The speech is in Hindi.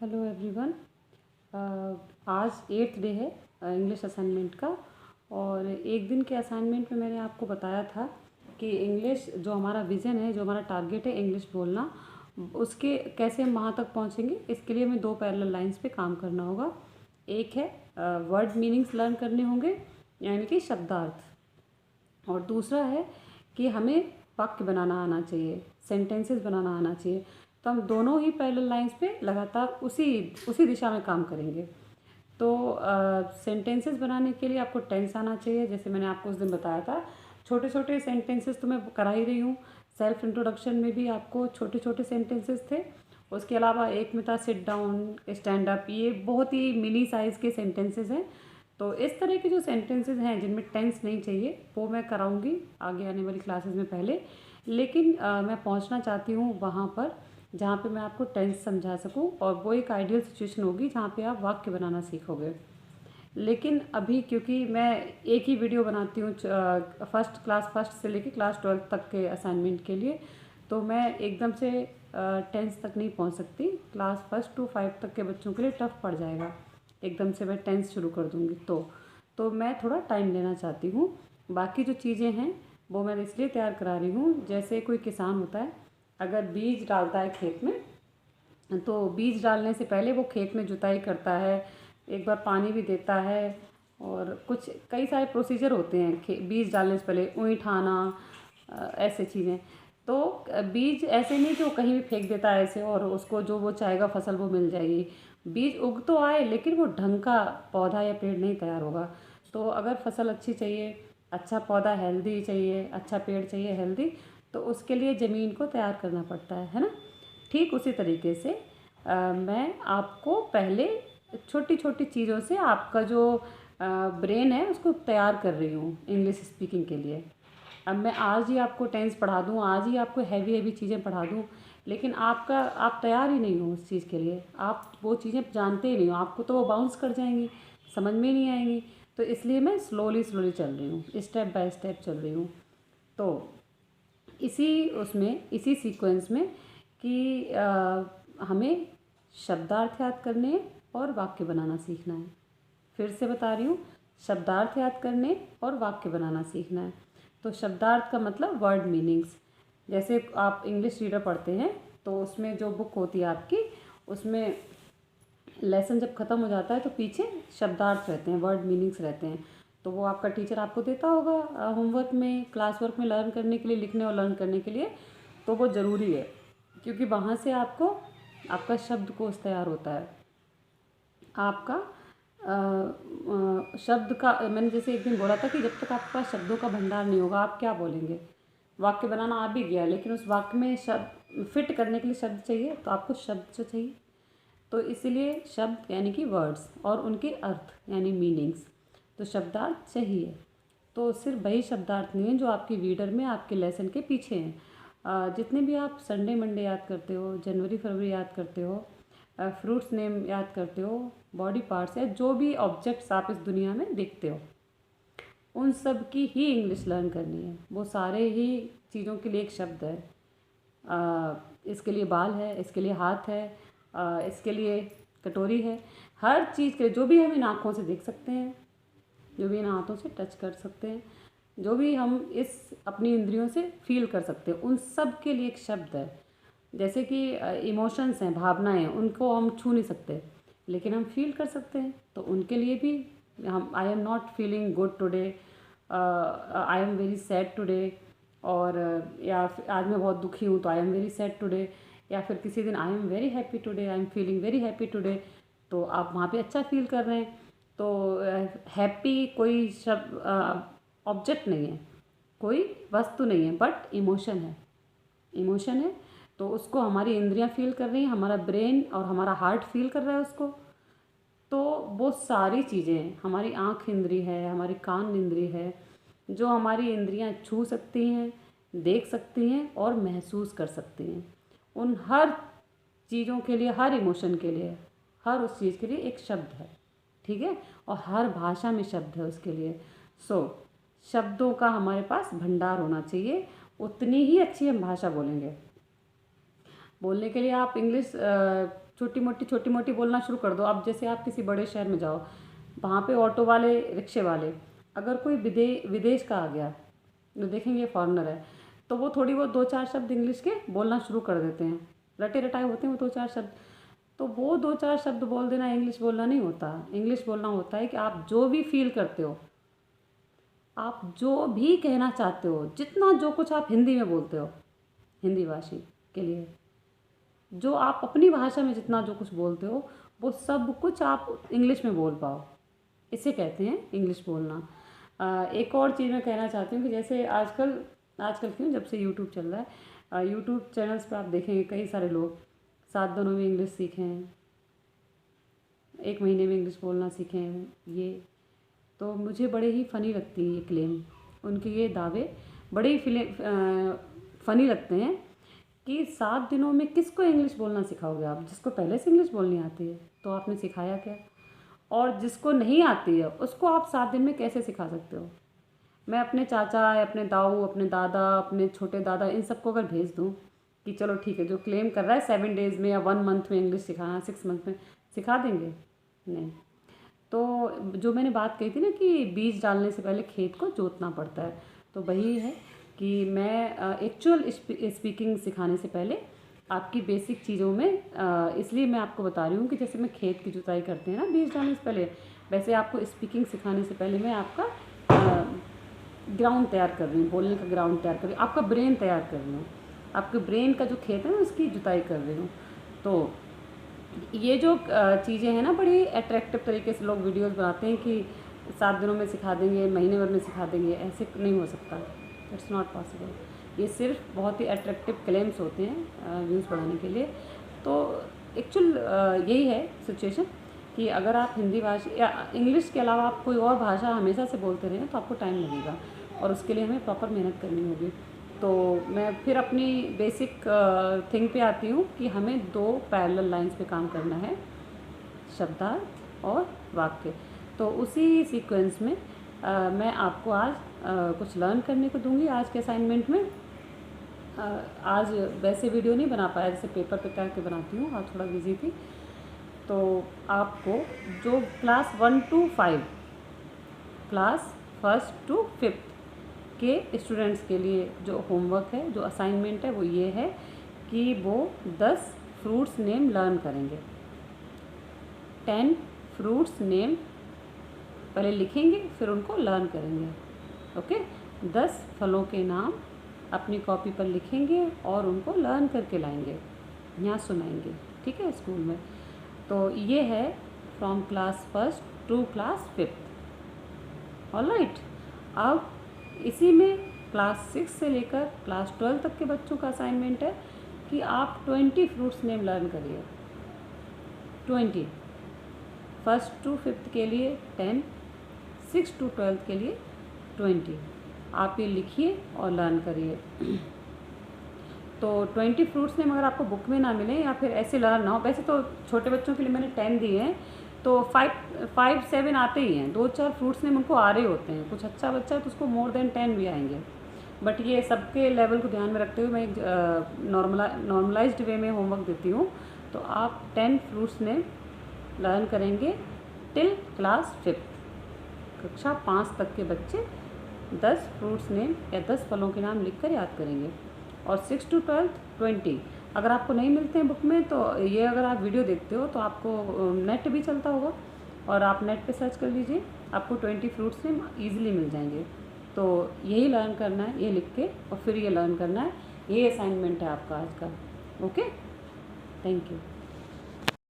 Hello everyone. आज 8th डे है इंग्लिश असाइनमेंट का। और एक दिन के असाइनमेंट में मैंने आपको बताया था कि इंग्लिश जो हमारा विज़न है, जो हमारा टारगेट है इंग्लिश बोलना, उसके कैसे हम वहाँ तक पहुँचेंगे। इसके लिए हमें 2 पैरेलल लाइंस पे काम करना होगा। एक है वर्ड मीनिंग्स लर्न करने होंगे, यानी कि शब्दार्थ, और दूसरा है कि हमें वाक्य बनाना आना चाहिए, सेंटेंसेस बनाना आना चाहिए। तो हम दोनों ही पैरेलल लाइंस पे लगातार उसी उसी दिशा में काम करेंगे। तो सेंटेंसेस बनाने के लिए आपको टेंस आना चाहिए, जैसे मैंने आपको उस दिन बताया था। छोटे छोटे सेंटेंसेस तो मैं करा ही रही हूँ। सेल्फ इंट्रोडक्शन में भी आपको छोटे छोटे सेंटेंसेस थे। उसके अलावा एक में था सिट डाउन, स्टैंड अप, ये बहुत ही मिनी साइज़ के सेंटेंसेस हैं। तो इस तरह के जो सेंटेंसेस हैं जिनमें टेंस नहीं चाहिए, वो मैं कराऊंगी आगे आने वाली क्लासेस में पहले। लेकिन मैं पहुंचना चाहती हूँ वहाँ पर जहाँ पे मैं आपको टेंस समझा सकूँ, और वो एक आइडियल सिचुएशन होगी जहाँ पे आप वाक्य बनाना सीखोगे। लेकिन अभी क्योंकि मैं एक ही वीडियो बनाती हूँ फर्स्ट से लेके क्लास 12 तक के असाइनमेंट के लिए, तो मैं एकदम से टेंस तक नहीं पहुँच सकती। क्लास 1 to 5 तक के बच्चों के लिए टफ पड़ जाएगा, एकदम से मैं टेंस शुरू कर दूँगी। तो मैं थोड़ा टाइम लेना चाहती हूँ। बाकी जो चीज़ें हैं वो मैं इसलिए तैयार करा रही हूँ, जैसे कोई किसान होता है, अगर बीज डालता है खेत में, तो बीज डालने से पहले वो खेत में जुताई करता है, एक बार पानी भी देता है, और कुछ कई सारे प्रोसीजर होते हैं बीज डालने से पहले, ऊँट आना, ऐसे चीज़ें। तो बीज ऐसे नहीं कि वो कहीं भी फेंक देता है ऐसे और उसको जो वो चाहेगा फसल वो मिल जाएगी। बीज उग तो आए लेकिन वो ढंग का पौधा या पेड़ नहीं तैयार होगा। तो अगर फसल अच्छी चाहिए, अच्छा पौधा हेल्दी चाहिए, अच्छा पेड़ चाहिए हेल्दी, तो उसके लिए ज़मीन को तैयार करना पड़ता है ना। ठीक उसी तरीके से मैं आपको पहले छोटी छोटी चीज़ों से आपका जो ब्रेन है उसको तैयार कर रही हूँ इंग्लिश स्पीकिंग के लिए। अब मैं आज ही आपको टेंस पढ़ा दूँ, आज ही आपको हैवी हैवी चीज़ें पढ़ा दूँ, लेकिन आप तैयार ही नहीं हो उस चीज़ के लिए। आप वो चीज़ें जानते ही नहीं हो, आपको तो वो बाउंस कर जाएंगी, समझ में नहीं आएंगी। तो इसलिए मैं स्लोली स्लोली चल रही हूँ, स्टेप बाय स्टेप चल रही हूँ। तो इसी सीक्वेंस में कि हमें शब्दार्थ याद करने हैं और वाक्य बनाना सीखना है। फिर से बता रही हूँ, शब्दार्थ याद करने और वाक्य बनाना सीखना है। तो शब्दार्थ का मतलब वर्ड मीनिंग्स। जैसे आप इंग्लिश रीडर पढ़ते हैं तो उसमें जो बुक होती है आपकी, उसमें लेसन जब ख़त्म हो जाता है तो पीछे शब्दार्थ रहते हैं, वर्ड मीनिंग्स रहते हैं। तो वो आपका टीचर आपको देता होगा होमवर्क में, क्लास वर्क में लर्न करने के लिए, लिखने और लर्न करने के लिए। तो वो ज़रूरी है, क्योंकि वहाँ से आपका शब्दकोश तैयार होता है। आपका शब्द का, मैंने जैसे एक दिन बोला था कि जब तक आपके पास शब्दों का भंडार नहीं होगा आप क्या बोलेंगे। वाक्य बनाना आ भी गया, लेकिन उस वाक्य में शब्द फिट करने के लिए शब्द चाहिए, तो आपको शब्द तो चाहिए। तो इसीलिए शब्द यानी कि वर्ड्स, और उनके अर्थ यानी मीनिंग्स। तो शब्दार्थ चाहिए। तो सिर्फ वही शब्दार्थ नहीं है जो आपके रीडर में, आपके लेसन के पीछे हैं। जितने भी आप संडे मंडे याद करते हो, जनवरी फरवरी याद करते हो, फ्रूट्स नेम याद करते हो, बॉडी पार्ट्स या जो भी ऑब्जेक्ट्स आप इस दुनिया में देखते हो, उन सब की ही इंग्लिश लर्न करनी है। वो सारे ही चीज़ों के लिए एक शब्द है। इसके लिए बाल है, इसके लिए हाथ है, इसके लिए कटोरी है। हर चीज़ के जो भी हम इन आँखों से देख सकते हैं, जो भी इन हाथों से टच कर सकते हैं, जो भी हम इस अपनी इंद्रियों से फील कर सकते हैं, उन सब के लिए एक शब्द है। जैसे कि इमोशंस हैं, भावनाएं, उनको हम छू नहीं सकते लेकिन हम फील कर सकते हैं। तो उनके लिए भी हम, I am not feeling good today, I am very sad today, और या आज मैं बहुत दुखी हूँ तो I am very sad today, या फिर किसी दिन I am very happy today, I am feeling very happy today. तो आप वहाँ पे अच्छा फील कर रहे हैं। तो हैप्पी कोई शब्द ऑब्जेक्ट नहीं है, कोई वस्तु नहीं है, बट इमोशन है। इमोशन है, तो उसको हमारी इंद्रियां फील कर रही हैं, हमारा ब्रेन और हमारा हार्ट फील कर रहा है उसको। तो वो सारी चीज़ें, हमारी आँख इंद्री है, हमारी कान इंद्री है, जो हमारी इंद्रियां छू सकती हैं, देख सकती हैं और महसूस कर सकती हैं। उन हर चीज़ों के लिए, हर इमोशन के लिए, हर उस चीज़ के लिए एक शब्द है, ठीक है। और हर भाषा में शब्द है उसके लिए। शब्दों का हमारे पास भंडार होना चाहिए, उतनी ही अच्छी हम भाषा बोलेंगे। बोलने के लिए आप इंग्लिश छोटी मोटी बोलना शुरू कर दो। अब जैसे आप किसी बड़े शहर में जाओ, वहाँ पे ऑटो वाले, रिक्शे वाले, अगर कोई विदेश का आ गया, जो देखेंगे फॉरेनर है, तो वो थोड़ी बहुत 2-4 शब्द इंग्लिश के बोलना शुरू कर देते हैं। रटे रटाए होते हैं वो 2-4 शब्द। तो वो 2-4 शब्द बोल देना इंग्लिश बोलना नहीं होता। इंग्लिश बोलना होता है कि आप जो भी फील करते हो, आप जो भी कहना चाहते हो, जितना जो कुछ आप हिंदी में बोलते हो, हिंदी भाषी के लिए जो आप अपनी भाषा में जितना जो कुछ बोलते हो, वो सब कुछ आप इंग्लिश में बोल पाओ, इसे कहते हैं इंग्लिश बोलना। एक और चीज़ मैं कहना चाहती हूँ कि जैसे आजकल क्यों, जब से यूट्यूब चल रहा है, यूट्यूब चैनल्स पर आप देखेंगे कई सारे लोग 7 दिनों में इंग्लिश सीखे हैं, 1 महीने में इंग्लिश बोलना सीखे हैं। ये तो मुझे बड़े ही फ़नी लगती है ये क्लेम, उनके ये दावे बड़े ही फ़नी लगते हैं कि 7 दिनों में किसको इंग्लिश बोलना सिखाओगे आप? जिसको पहले से इंग्लिश बोलनी आती है तो आपने सिखाया क्या? और जिसको नहीं आती है उसको आप 7 दिन में कैसे सिखा सकते हो? मैं अपने चाचा, अपने दाऊ, अपने दादा, अपने छोटे दादा, इन सबको अगर भेज दूँ कि चलो ठीक है, जो क्लेम कर रहा है 7 डेज़ में या 1 मंथ में इंग्लिश सिखाना, 6 मंथ में सिखा देंगे? नहीं। तो जो मैंने बात कही थी ना कि बीज डालने से पहले खेत को जोतना पड़ता है, तो वही है कि मैं एक्चुअल स्पीकिंग सिखाने से पहले आपकी बेसिक चीज़ों में इसलिए मैं आपको बता रही हूँ कि जैसे मैं खेत की जुताई करते हैं ना बीज डालने से पहले, वैसे आपको स्पीकिंग सिखाने से पहले मैं आपका ग्राउंड तैयार कर रही हूँ, बोलने का ग्राउंड तैयार कर रही हूँ, आपका ब्रेन तैयार कर रही हूँ, आपके ब्रेन का जो खेत है ना उसकी जुताई कर रही हूँ। तो ये जो चीज़ें हैं ना, बड़ी अट्रैक्टिव तरीके से लोग वीडियोस बनाते हैं कि 7 दिनों में सिखा देंगे, महीने भर में सिखा देंगे, ऐसे नहीं हो सकता, इट्स नॉट पॉसिबल। ये सिर्फ बहुत ही अट्रैक्टिव क्लेम्स होते हैं व्यूज़ बढ़ाने के लिए। तो एक्चुअल यही है सिचुएशन कि अगर आप हिंदी भाषा या इंग्लिश के अलावा आप कोई और भाषा हमेशा से बोलते रहें तो आपको टाइम लगेगा और उसके लिए हमें प्रॉपर मेहनत करनी होगी। तो मैं फिर अपनी बेसिक थिंग पे आती हूँ कि हमें 2 पैरेलल लाइंस पे काम करना है, शब्दार्थ और वाक्य। तो उसी सीक्वेंस में मैं आपको आज कुछ लर्न करने को दूंगी आज के असाइनमेंट में। आज वैसे वीडियो नहीं बना पाया जैसे पेपर पे करके बनाती हूँ, आज थोड़ा बिजी थी। तो आपको जो class 1 to 5, class 1st to 5th के स्टूडेंट्स के लिए जो होमवर्क है, जो असाइनमेंट है, वो ये है कि वो 10 फ्रूट्स नेम लर्न करेंगे। 10 फ्रूट्स नेम पहले लिखेंगे, फिर उनको लर्न करेंगे। ओके, 10 फलों के नाम अपनी कॉपी पर लिखेंगे और उनको लर्न करके लाएंगे, यहाँ सुनाएंगे, ठीक है, स्कूल में। तो ये है from class 1st to class 5th। Alright, अब इसी में क्लास 6 से लेकर क्लास 12 तक के बच्चों का असाइनमेंट है कि आप 20 फ्रूट्स नेम लर्न करिए। 20, 1st to 5th के लिए 10, 6 to 12 के लिए 20। आप ये लिखिए और लर्न करिए। तो 20 फ्रूट्स नेम अगर आपको बुक में ना मिले या फिर ऐसे लर्न ना हो, वैसे तो छोटे बच्चों के लिए मैंने 10 दिए हैं, तो 5-7 आते ही हैं, 2-4 फ्रूट्स नेम उनको आ रहे होते हैं। कुछ अच्छा बच्चा है तो उसको मोर देन 10 भी आएंगे। बट ये सबके लेवल को ध्यान में रखते हुए मैं एक नॉर्मलाइज्ड वे में होमवर्क देती हूँ। तो आप 10 फ्रूट्स नेम लर्न करेंगे टिल क्लास 5th। कक्षा 5 तक के बच्चे 10 फ्रूट्स नेम या 10 फलों के नाम लिखकर याद करेंगे। और 6 to 12 20। अगर आपको नहीं मिलते हैं बुक में तो ये अगर आप वीडियो देखते हो तो आपको नेट भी चलता होगा और आप नेट पे सर्च कर लीजिए, आपको 20 फ्रूट्स नेम ईजिली मिल जाएंगे। तो यही लर्न करना है, ये लिख के और फिर ये लर्न करना है। ये असाइनमेंट है आपका आज का। Okay, thank you.